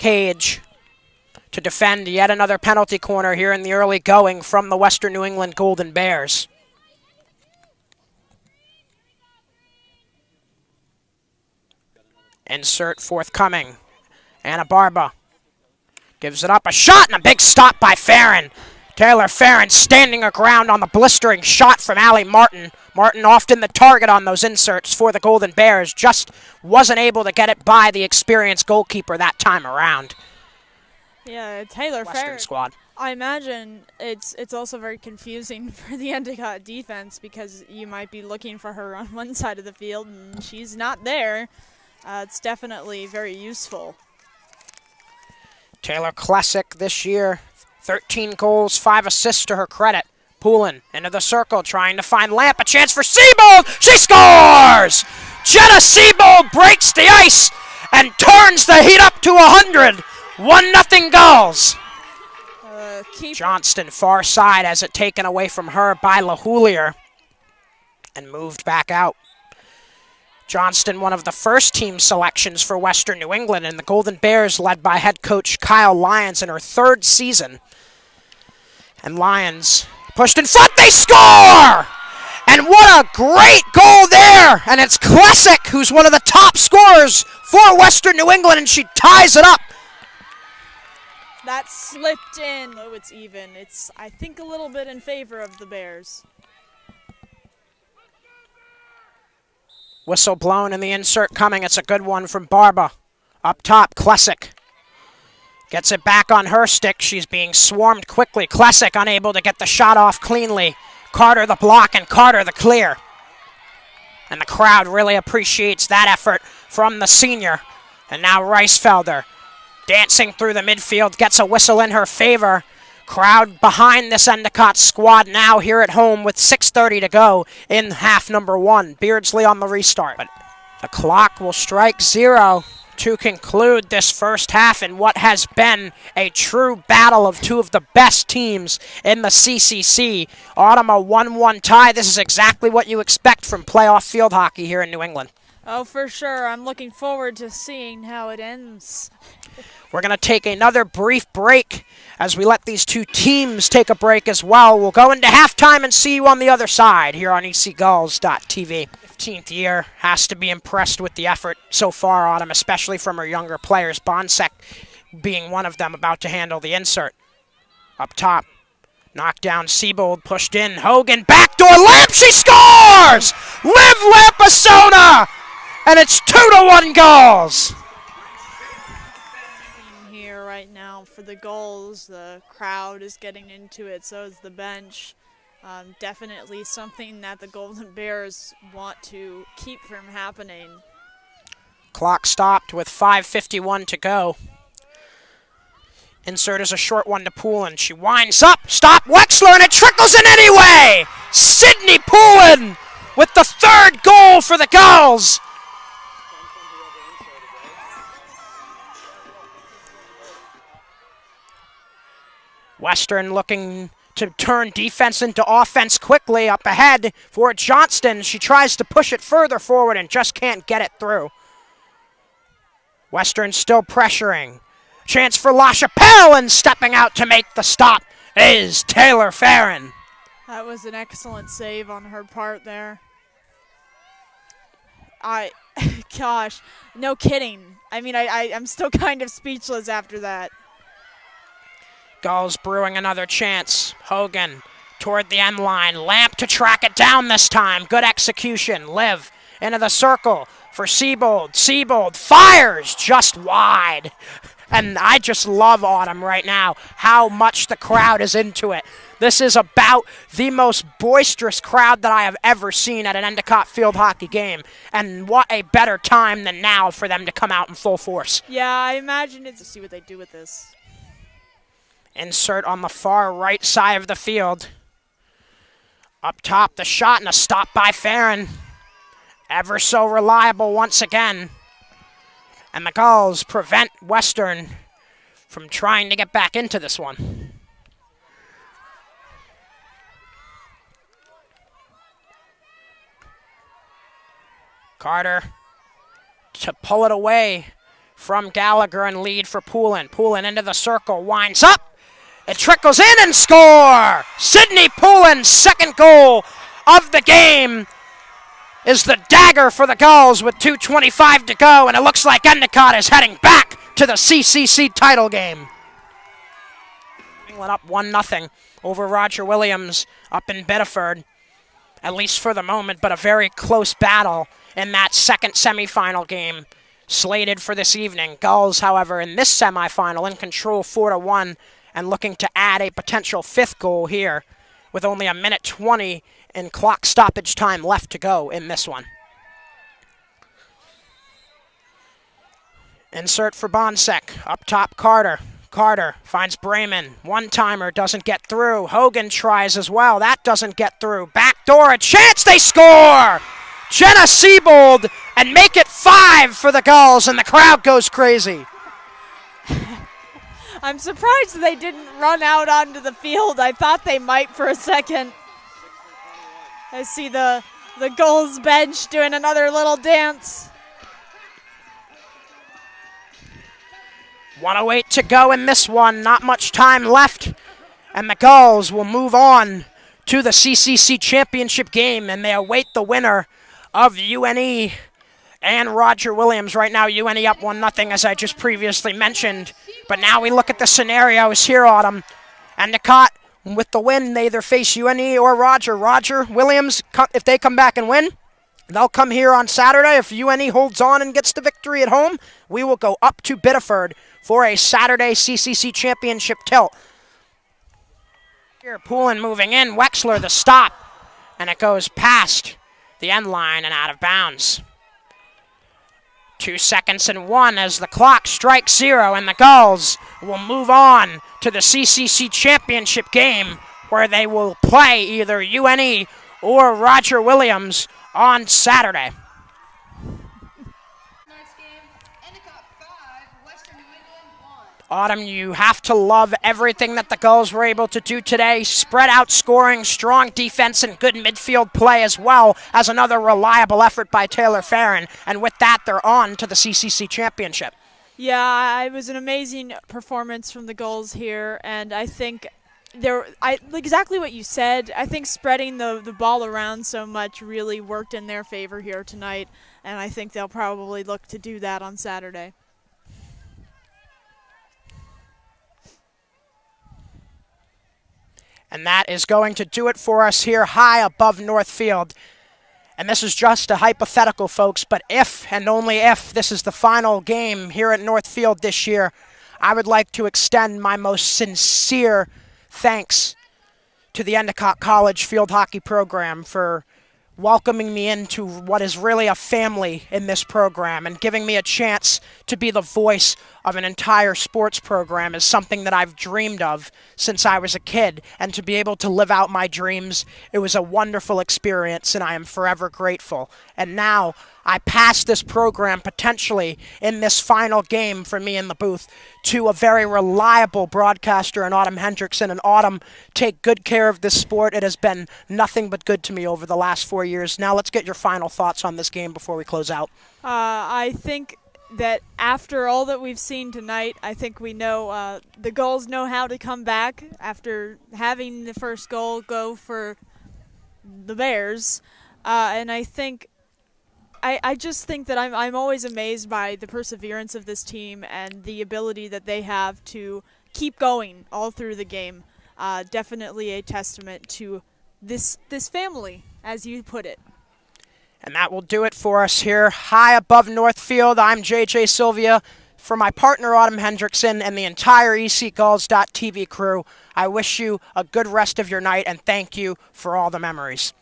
cage to defend yet another penalty corner here in the early going from the Western New England Golden Bears. Insert forthcoming. Anna Barba gives it up, a shot, and a big stop by Farron. Taylor Farron standing her ground on the blistering shot from Allie Martin. Martin often the target on those inserts for the Golden Bears, just wasn't able to get it by the experienced goalkeeper that time around. Yeah, Taylor Western Farron. squad. I imagine it's also very confusing for the Endicott defense because you might be looking for her on one side of the field and she's not there. It's definitely very useful. Taylor Klesick this year, 13 goals, 5 assists to her credit. Poulin into the circle, trying to find Lamp. A chance for Siebold. She scores! Jenna Siebold breaks the ice and turns the heat up to 100. 1-0 Gulls. Johnston far side has it taken away from her by LaHoulier and moved back out. Johnston, one of the first team selections for Western New England, and the Golden Bears led by head coach Kyle Lyons in her 3rd season. And Lyons pushed in front, they score! And what a great goal there! And it's Klesick, who's one of the top scorers for Western New England, and she ties it up. That slipped in. Oh, it's even. It's, I think, a little bit in favor of the Bears. Whistle blown and the insert coming. It's a good one from Barba. Up top, Klesick gets it back on her stick. She's being swarmed quickly. Klesick unable to get the shot off cleanly. Carter the block and Carter the clear. And the crowd really appreciates that effort from the senior. And now Reisfelder dancing through the midfield, gets a whistle in her favor. Crowd behind this Endicott squad now here at home with 6:30 to go in half number 1. Beardsley on the restart. But the clock will strike 0 to conclude this first half in what has been a true battle of two of the best teams in the CCC. Autumn, a 1-1 tie. This is exactly what you expect from playoff field hockey here in New England. Oh, for sure. I'm looking forward to seeing how it ends. We're going to take another brief break as we let these two teams take a break as well. We'll go into halftime and see you on the other side here on ecgulls.tv. 15th year, has to be impressed with the effort so far, Autumn, especially from her younger players. Bonsek being one of them, about to handle the insert. Up top, knocked down Siebold, pushed in, Hogan, backdoor Lamp, she scores! Liv Lampasona! And it's 2-1 Gulls! Here right now for the Gulls, the crowd is getting into it, so is the bench. Definitely something that the Golden Bears want to keep from happening. Clock stopped with 5:51 to go. Insert is a short one to Poulin. She winds up, stop Wexler, and it trickles in anyway! Sydney Poulin with the 3rd goal for the Gulls. Western looking to turn defense into offense quickly. Up ahead for Johnston. She tries to push it further forward and just can't get it through. Western still pressuring. Chance for LaChapelle, and stepping out to make the stop is Taylor Farron. That was an excellent save on her part there. Gosh, no kidding. I mean, I'm still kind of speechless after that. Gulls brewing another chance. Hogan toward the end line. Lamp to track it down this time. Good execution. Liv into the circle for Siebold. Siebold fires just wide. And I just love Autumn right now, how much the crowd is into it. This is about the most boisterous crowd that I have ever seen at an Endicott field hockey game. And what a better time than now for them to come out in full force. Yeah, I imagine it's to see what they do with this. Insert on the far right side of the field. Up top, the shot and a stop by Farron. Ever so reliable once again. And the Gulls prevent Western from trying to get back into this one. Carter to pull it away from Gallagher and lead for Poulin. Poulin into the circle, winds up. It trickles in and score! Sydney Poulin's second goal of the game is the dagger for the Gulls with 2:25 to go, and it looks like Endicott is heading back to the CCC title game. England up 1-0 over Roger Williams up in Biddeford, at least for the moment, but a very close battle in that second semifinal game slated for this evening. Gulls, however, in this semifinal in control 4-1 and looking to add a potential fifth goal here with only a minute 20 in clock stoppage time left to go in this one. Insert for Bonsek. Up top, Carter. Carter finds Brayman. One-timer doesn't get through. Hogan tries as well. That doesn't get through. Backdoor, a chance, they score! Jenna Siebold, and make it 5 for the Gulls, and the crowd goes crazy. I'm surprised they didn't run out onto the field. I thought they might for a second. I see the Gulls bench doing another little dance. 1:08 to go in this one. Not much time left. And the Gulls will move on to the CCC championship game. And they await the winner of UNE and Roger Williams. Right now, UNE up 1-0, as I just previously mentioned. But now we look at the scenarios here, Autumn. Endicott, with the win, they either face UNE or Roger. Roger, Williams, if they come back and win, they'll come here on Saturday. If UNE holds on and gets the victory at home, we will go up to Biddeford for a Saturday CCC championship tilt. Here, Poulin moving in. Wexler the stop. And it goes past the end line and out of bounds. 2 seconds and 1 as the clock strikes 0, and the Gulls will move on to the CCC championship game, where they will play either UNE or Roger Williams on Saturday. Autumn, you have to love everything that the Gulls were able to do today. Spread out scoring, strong defense, and good midfield play, as well as another reliable effort by Taylor Farron. And with that, they're on to the CCC championship. Yeah, it was an amazing performance from the Gulls here, and I think exactly what you said. I think spreading the ball around so much really worked in their favor here tonight, and I think they'll probably look to do that on Saturday. And that is going to do it for us here high above Northfield. And this is just a hypothetical, folks, but if and only if this is the final game here at Northfield this year, I would like to extend my most sincere thanks to the Endicott College field hockey program for welcoming me into what is really a family in this program, and giving me a chance to be the voice of an entire sports program is something that I've dreamed of since I was a kid, and to be able to live out my dreams, it was a wonderful experience, and I am forever grateful. And now I pass this program potentially in this final game for me in the booth to a very reliable broadcaster in Autumn Hendrickson. And Autumn, take good care of this sport. It has been nothing but good to me over the last 4 years. Now let's get your final thoughts on this game before we close out. I think that after all that we've seen tonight, I think we know the Gulls know how to come back after having the first goal go for the Bears. And I think I just think that I'm always amazed by the perseverance of this team and the ability that they have to keep going all through the game. Definitely a testament to this family, as you put it. And that will do it for us here high above Northfield. I'm JJ Sylvia. For my partner Autumn Hendrickson and the entire ECGulls.tv crew, I wish you a good rest of your night, and thank you for all the memories.